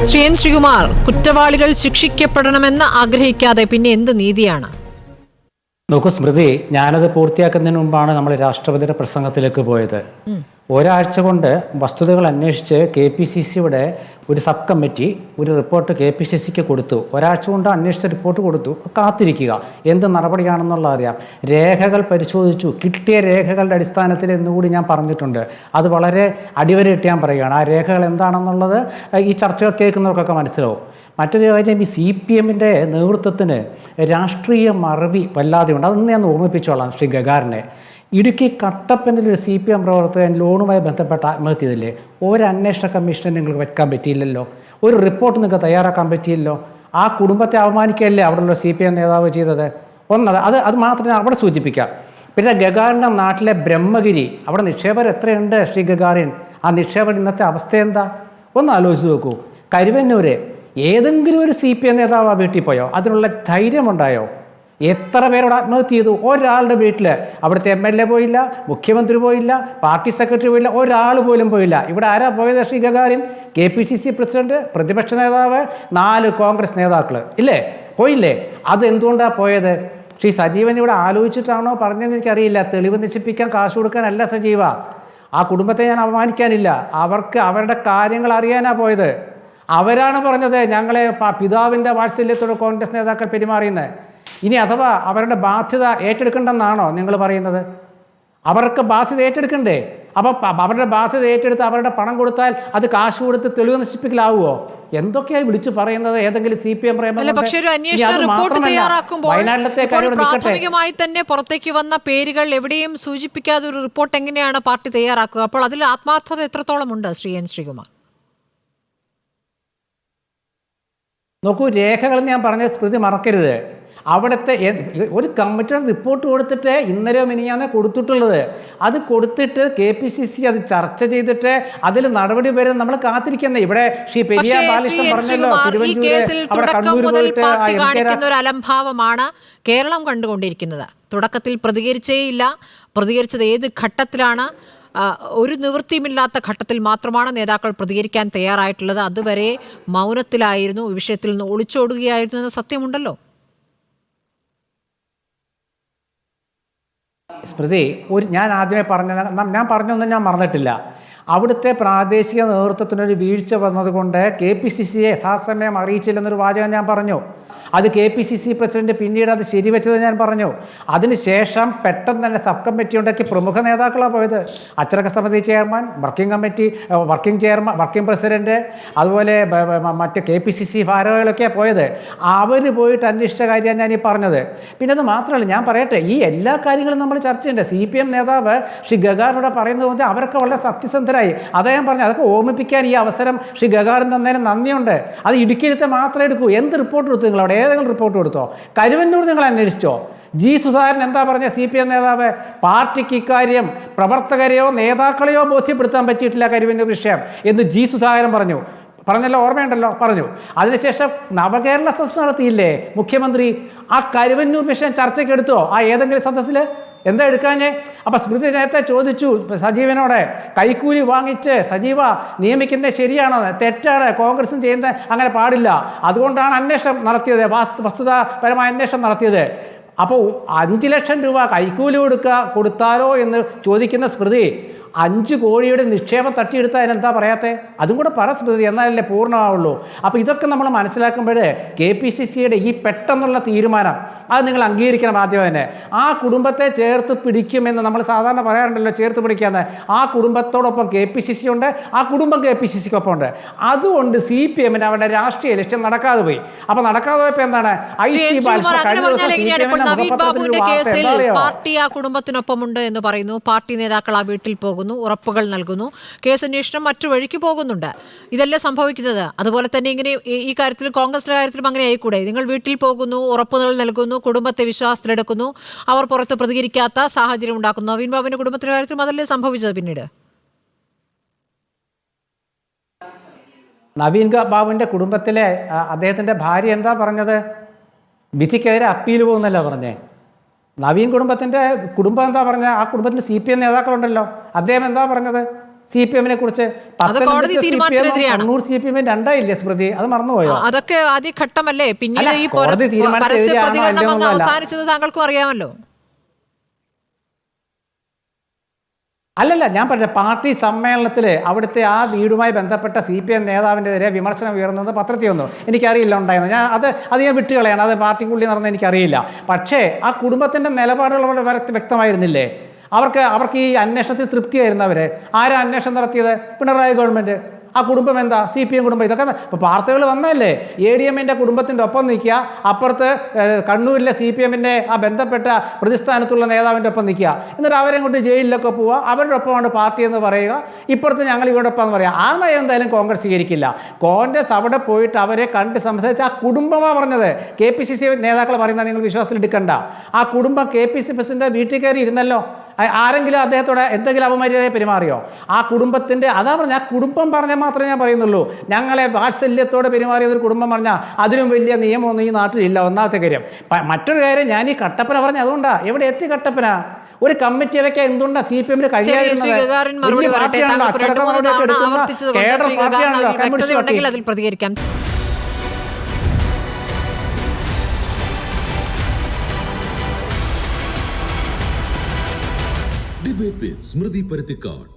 Shri N Sreekumar, കുറ്റവാളികൾ ശിക്ഷിക്കപ്പെടണമെന്ന് ആഗ്രഹിക്കാതെ പിന്നെ എന്ത് നീതിയാണ്? നോക്കൂ സ്മൃതി, ഞാനത് പൂർത്തിയാക്കുന്നതിന് മുമ്പാണ് നമ്മൾ രാഷ്ട്രപതിയുടെ പ്രസംഗത്തിലേക്ക് പോയത്. ഒരാഴ്ച കൊണ്ട് വസ്തുതകൾ അന്വേഷിച്ച് KPCCയുടെ ഒരു സബ് കമ്മിറ്റി ഒരു റിപ്പോർട്ട് KPCCക്ക് കൊടുത്തു. ഒരാഴ്ച കൊണ്ട് അന്വേഷിച്ച റിപ്പോർട്ട് കൊടുത്തു. കാത്തിരിക്കുക, എന്ത് നടപടിയാണെന്നുള്ള അറിയാം. രേഖകൾ പരിശോധിച്ചു. കിട്ടിയ രേഖകളുടെ അടിസ്ഥാനത്തിൽ എന്നുകൂടി ഞാൻ പറഞ്ഞിട്ടുണ്ട്. അത് വളരെ അടിവരയിട്ട് ഞാൻ പറയുകയാണ്. ആ രേഖകൾ എന്താണെന്നുള്ളത് ഈ ചർച്ചകൾ കേൾക്കുന്നവർക്കൊക്കെ മനസ്സിലാവും. മറ്റൊരു കാര്യം, ഈ CPMൻ്റെ നേതൃത്വത്തിന് രാഷ്ട്രീയ മറവി വല്ലാതെ ഉണ്ട്. അതൊന്ന് ഞാൻ ഓർമ്മിപ്പിച്ചോളാം ശ്രീ ഗഗാറിനെ. ഇടുക്കി കട്ടപ്പനയിലൊരു CPM പ്രവർത്തകൻ ലോണുമായി ബന്ധപ്പെട്ട ആത്മഹത്യ ചെയ്തില്ലേ? ഒരു അന്വേഷണ കമ്മീഷനെ നിങ്ങൾക്ക് വെക്കാൻ പറ്റിയില്ലല്ലോ. ഒരു റിപ്പോർട്ട് നിങ്ങൾക്ക് തയ്യാറാക്കാൻ പറ്റിയില്ലല്ലോ. ആ കുടുംബത്തെ അവമാനിക്കുകയല്ലേ അവിടെയുള്ള CPM നേതാവ് ചെയ്തത്. അത് മാത്രമേ അവിടെ സൂചിപ്പിക്കാം. പിന്നെ ഗഗാറിൻ്റെ നാട്ടിലെ ബ്രഹ്മഗിരി, അവിടെ നിക്ഷേപകർ എത്രയുണ്ട് ശ്രീ ഗഗാറിൻ? ആ നിക്ഷേപകർ ഇന്നത്തെ അവസ്ഥ എന്താ? ഒന്ന് ആലോചിച്ച് നോക്കൂ. കരുവന്നൂര് ഏതെങ്കിലും ഒരു CPM നേതാവ് ആ വീട്ടിൽ പോയോ? അതിനുള്ള ധൈര്യമുണ്ടായോ? എത്ര പേരോട് ആത്മഹത്യ ചെയ്തു? ഒരാളുടെ വീട്ടിൽ അവിടുത്തെ MLA പോയില്ല, മുഖ്യമന്ത്രി പോയില്ല, പാർട്ടി സെക്രട്ടറി പോയില്ല, ഒരാൾ പോലും പോയില്ല. ഇവിടെ ആരാ പോയത് ശ്രീ ഗഗാറിൻ? KPCC പ്രസിഡന്റ്, പ്രതിപക്ഷ നേതാവ്, 4 കോൺഗ്രസ് നേതാക്കൾ ഇല്ലേ? പോയില്ലേ? അതെന്തുകൊണ്ടാണ് പോയത്? ശ്രീ സജീവൻ ഇവിടെ ആലോചിച്ചിട്ടാണോ പറഞ്ഞതെന്ന് എനിക്കറിയില്ല. തെളിവ് നശിപ്പിക്കാൻ കാശ് കൊടുക്കാനല്ല സജീവ. ആ കുടുംബത്തെ ഞാൻ അപമാനിക്കാനില്ല. അവർക്ക് അവരുടെ കാര്യങ്ങൾ അറിയാനാണ് പോയത്. അവരാണ് പറഞ്ഞത് ഞങ്ങളെ പിതാവിൻ്റെ വാത്സല്യത്തോട് കോൺഗ്രസ് നേതാക്കൾ പെരുമാറിയെന്ന്. ഇനി അഥവാ അവരുടെ ബാധ്യത ഏറ്റെടുക്കണ്ടെന്നാണോ നിങ്ങൾ പറയുന്നത്? അവർക്ക് ബാധ്യത ഏറ്റെടുക്കണ്ടേ? അപ്പം അവരുടെ ബാധ്യത ഏറ്റെടുത്ത് അവരുടെ പണം കൊടുത്താൽ അത് കാശ് കൊടുത്ത് തെളിവ് നശിപ്പിക്കലാവുമോ? എന്തൊക്കെയാണ് വിളിച്ചു പറയുന്നത്? ഏതെങ്കിലും CPM പ്രാഥമികമായി തന്നെ പുറത്തേക്ക് വന്ന പേരുകൾ എവിടെയും സൂചിപ്പിക്കാതെ ഒരു റിപ്പോർട്ട് എങ്ങനെയാണ് പാർട്ടി തയ്യാറാക്കുക? അപ്പോൾ അതിൽ ആത്മാർത്ഥത എത്രത്തോളം ഉണ്ട് ശ്രീ എൻ ശ്രീകുമാർ? നോക്കൂ, രേഖകൾ ഞാൻ പറഞ്ഞ സ്മൃതി മറക്കരുത്. അവിടുത്തെ ഒരു കമ്മിറ്റിയുടെ റിപ്പോർട്ട് കൊടുത്തിട്ട് ഇന്നലെയോ മിനിഞ്ഞാന്നോ കൊടുത്തിട്ടുള്ളത്. അത് കൊടുത്തിട്ട് KPCC അത് ചർച്ച ചെയ്തിട്ട് അതിൽ നടപടി വരുന്നത് നമ്മൾ കാത്തിരിക്കുന്നത്. ഇവിടെ ശ്രീ പെരിയാർ ബാലകൃഷ്ണൻ പറഞ്ഞല്ലോ, കാണിക്കുന്ന ഒരു അലംഭാവമാണ് കേരളം കണ്ടുകൊണ്ടിരിക്കുന്നത്. തുടക്കത്തിൽ പ്രതികരിച്ചേയില്ല. പ്രതികരിച്ചത് ഏത് ഘട്ടത്തിലാണ്? ഒരു നിവൃത്തിയുമില്ലാത്ത ഘട്ടത്തിൽ മാത്രമാണ് നേതാക്കൾ പ്രതികരിക്കാൻ തയ്യാറായിട്ടുള്ളത്. അതുവരെ മൗനത്തിലായിരുന്നു, ഈ വിഷയത്തിൽ നിന്ന് ഒളിച്ചോടുകയായിരുന്നു എന്ന സത്യമുണ്ടല്ലോ. സ്മൃതി, ഞാൻ ആദ്യമേ പറഞ്ഞൊന്നും ഞാൻ മറന്നിട്ടില്ല. അവിടുത്തെ പ്രാദേശിക നേതൃത്വത്തിനൊരു വീഴ്ച വന്നതുകൊണ്ട് KPCCയെ യഥാസമയം അറിയിച്ചില്ലെന്നൊരു വാചകം ഞാൻ പറഞ്ഞു. അത് KPCC പ്രസിഡന്റ് പിന്നീട് അത് ശരിവെച്ചത് ഞാൻ പറഞ്ഞു. അതിനുശേഷം പെട്ടെന്ന് തന്നെ സബ് കമ്മിറ്റി ഉണ്ടാക്കി പ്രമുഖ നേതാക്കളാണ് പോയത്. അച്ചടക്ക സമിതി ചെയർമാൻ, വർക്കിംഗ് പ്രസിഡന്റ്, അതുപോലെ മറ്റ് KPCC ഭാരവാഹികളൊക്കെയാണ് പോയത്. അവർ പോയിട്ട് അന്വേഷിച്ച കാര്യമാണ് ഞാൻ ഈ പറഞ്ഞത്. പിന്നെ അത് മാത്രമല്ല, ഞാൻ പറയട്ടെ, ഈ എല്ലാ കാര്യങ്ങളും നമ്മൾ ചർച്ച ചെയ്യേണ്ടത്. CPM നേതാവ് ശ്രീ ഗഗാറിനോട് പറയുന്നത് കൊണ്ട് അവരൊക്കെ വളരെ സത്യസന്ധരായി. അദ്ദേഹം പറഞ്ഞു. അതൊക്കെ ഓർമ്മിപ്പിക്കാൻ ഈ അവസരം ശ്രീ ഗഗാറിന് തന്നതിന് നന്ദിയുണ്ട്. അത് ഇടുക്കിയിലത്തെ മാത്രമേ എടുക്കൂ. എന്ത് റിപ്പോർട്ട് കൊടുത്തു നിങ്ങൾ? അവിടെ ഏതെങ്കിലും റിപ്പോർട്ട് കൊടുത്തോ? കരുവന്നൂർ നിങ്ങൾ അന്വേഷിച്ചോ? സുധാകരൻ എന്താ പറഞ്ഞ? CPM നേതാവ്, പാർട്ടിക്ക് ഇക്കാര്യം പ്രവർത്തകരെയോ നേതാക്കളെയോ ബോധ്യപ്പെടുത്താൻ പറ്റിയിട്ടില്ല കരുവന്നൂർ വിഷയം എന്ന് സുധാകരൻ പറഞ്ഞല്ലോ, ഓർമ്മയുണ്ടല്ലോ, പറഞ്ഞു. അതിനുശേഷം നവകേരള സദസ്സ് നടത്തിയില്ലേ മുഖ്യമന്ത്രി? ആ കരുവന്നൂർ വിഷയം ചർച്ചയ്ക്ക് എടുത്തോ? ആ ഏതെങ്കിലും സദസ്സിൽ എന്താ എടുക്കാഞ്ഞേ? അപ്പം സ്മൃതി നേരത്തെ ചോദിച്ചു സജീവനോട്, കൈക്കൂലി വാങ്ങിച്ച് സജീവ നിയമിക്കുന്നത് ശരിയാണോ? തെറ്റാണ്, കോൺഗ്രസും ചെയ്യുന്നത് അങ്ങനെ പാടില്ല. അതുകൊണ്ടാണ് അന്വേഷണം നടത്തിയത്, വസ്തുതാപരമായ അന്വേഷണം നടത്തിയത്. അപ്പോൾ 5 ലക്ഷം രൂപ കൈക്കൂലി കൊടുത്താലോ എന്ന് ചോദിക്കുന്ന സ്മൃതി, 5 കോടിയുടെ നിക്ഷേപം തട്ടിയെടുത്താൽ അതിനെന്താ പറയാത്തേ? അതും കൂടെ പറ സ്മൃതി, എന്നാലല്ലേ പൂർണ്ണമാവുള്ളൂ. അപ്പോൾ ഇതൊക്കെ നമ്മൾ മനസ്സിലാക്കുമ്പോൾ KPCCയുടെ ഈ പെട്ടെന്നുള്ള തീരുമാനം അത് നിങ്ങൾ അംഗീകരിക്കണം. ആദ്യം തന്നെ ആ കുടുംബത്തെ ചേർത്ത് പിടിക്കുമെന്ന് നമ്മൾ സാധാരണ പറയാറുണ്ടല്ലോ, ചേർത്ത് പിടിക്കാന്ന്. ആ കുടുംബത്തോടൊപ്പം KPCC ഉണ്ട്, ആ കുടുംബം KPCCക്കൊപ്പം ഉണ്ട്. അതുകൊണ്ട് CPMന് അവരുടെ രാഷ്ട്രീയ ലക്ഷ്യം നടക്കാതെ പോയി. അപ്പോൾ നടക്കാതെ പോയപ്പോൾ എന്താണ്? പാർട്ടി ആ കുടുംബത്തിനൊപ്പമുണ്ട് എന്ന് പറയുന്നു. പാർട്ടി നേതാക്കൾ ആ വീട്ടിൽ പോകുന്നു, ഉറപ്പുകൾ നൽകുന്നു. കേസ് അന്വേഷണം മറ്റു വഴിക്ക് പോകുന്നുണ്ട്. ഇതല്ലേ സംഭവിക്കുന്നത്? അതുപോലെ തന്നെ ഇങ്ങനെ ഈ കാര്യത്തിലും കോൺഗ്രസിന്റെ കാര്യത്തിലും അങ്ങനെ ആയിക്കൂടെ? നിങ്ങൾ വീട്ടിൽ പോകുന്നു, ഉറപ്പുകൾ നൽകുന്നു, കുടുംബത്തെ വിശ്വാസത്തിലെടുക്കുന്നു, അവർ പുറത്ത് പ്രതികരിക്കാത്ത സാഹചര്യം ഉണ്ടാക്കുന്നു. നവീൻ ബാബുവിന്റെ കുടുംബത്തിന്റെ കാര്യത്തിലും അതല്ലേ സംഭവിച്ചത്? പിന്നീട് നവീൻ ബാബുവിൻ്റെ കുടുംബത്തിലെ അദ്ദേഹത്തിൻ്റെ ഭാര്യ എന്താ പറഞ്ഞത്? വിധിക്കെതിരെ അപ്പീൽ പോകുന്നല്ല പറഞ്ഞേ. നവീൻ കുടുംബം എന്താ പറഞ്ഞത്? ആ കുടുംബത്തിൽ CPM നേതാക്കളുണ്ടല്ലോ, അദ്ദേഹം എന്താ പറഞ്ഞത്? CPM-നെ കുറിച്ച്? കോടതി തീരുമാനത്തിനെതിരെയാണ്. കണ്ണൂർ CPM രണ്ടായില്ലേ സ്മൃതി? അത് മറന്നുപോയോ? അതൊക്കെ ആദ്യ ഘട്ടമല്ലേ, പിന്നീട് ഈ കോടതി പരസ്യ തീരുമാനത്തിനെതിരെയാണോ പ്രതികരണം അങ്ങ് അല്ലയോ എന്നല്ല. അവസാനിച്ചത് താങ്കൾക്കും അറിയാമല്ലോ. അല്ലല്ല, ഞാൻ പറഞ്ഞ പാർട്ടി സമ്മേളനത്തിൽ അവിടുത്തെ ആ വീടുമായി ബന്ധപ്പെട്ട CPM നേതാവിനെതിരെ വിമർശനം ഉയർന്നത് പത്രത്തിൽ വന്നു. എനിക്കറിയില്ല ഉണ്ടായിരുന്നു. അത് ഞാൻ വിട്ടുകളയാണ്. അത് പാർട്ടിക്കുള്ളിൽ നടന്നത് എനിക്കറിയില്ല. പക്ഷേ ആ കുടുംബത്തിൻ്റെ നിലപാടുകൾ വളരെ വ്യക്തമായിരുന്നില്ലേ? അവർക്ക് ഈ അന്വേഷണത്തിൽ തൃപ്തിയായിരുന്നവർ. ആരാ അന്വേഷണം നടത്തിയത്? പിണറായി ഗവൺമെൻറ്. ആ കുടുംബം എന്താ? CPM കുടുംബം. ഇതൊക്കെ ഇപ്പോൾ വാർത്തകൾ വന്നതല്ലേ? ADM-ൻ്റെ കുടുംബത്തിൻ്റെ ഒപ്പം നിൽക്കുക, അപ്പുറത്ത് കണ്ണൂരിലെ CPM-ൻ്റെ ആ ബന്ധപ്പെട്ട പ്രതിസ്ഥാനത്തുള്ള നേതാവിൻ്റെ ഒപ്പം നിൽക്കുക, എന്നിട്ട് അവരെ കൊണ്ട് ജയിലിലൊക്കെ പോവുക, അവരുടെ ഒപ്പമാണ് പാർട്ടി എന്ന് പറയുക, ഇപ്പുറത്ത് ഞങ്ങൾ ഇവിടെ ഒപ്പം എന്ന് പറയുക. ആ നയം എന്തായാലും കോൺഗ്രസ് സ്വീകരിക്കില്ല. കോൺഗ്രസ് അവിടെ പോയിട്ട് അവരെ കണ്ട് സംസാരിച്ച് ആ കുടുംബമാണ് പറഞ്ഞത്. KPCC നേതാക്കൾ പറയുന്നത് നിങ്ങൾ വിശ്വാസത്തിൽ എടുക്കണ്ട. ആ കുടുംബം KPCC പ്രസിഡന്റ് വീട്ടിൽ കയറി ഇരുന്നല്ലോ. ആരെങ്കിലും അദ്ദേഹത്തോടെ എന്തെങ്കിലും അപമര്യാദയെ പെരുമാറിയോ? ആ കുടുംബത്തിൻ്റെ അതാ പറഞ്ഞ ആ കുടുംബം പറഞ്ഞാൽ മാത്രമേ ഞാൻ പറയുന്നുള്ളൂ. ഞങ്ങളെ വാത്സല്യത്തോടെ പെരുമാറിയതൊരു കുടുംബം പറഞ്ഞാൽ അതിനും വലിയ നിയമമൊന്നും ഈ നാട്ടിലില്ല. ഒന്നാമത്തെ കാര്യം. മറ്റൊരു കാര്യം, ഞാൻ ഈ കട്ടപ്പന പറഞ്ഞ അതുകൊണ്ടാണ്. എവിടെ എത്തി കട്ടപ്പന? ഒരു കമ്മിറ്റി വെക്കാൻ എന്തുകൊണ്ടാണ് CPM-ന് കഴിയാതിരുന്നത്? അതിൽ പ്രതികരിക്കാം. Debate with Smriti Parathikkad.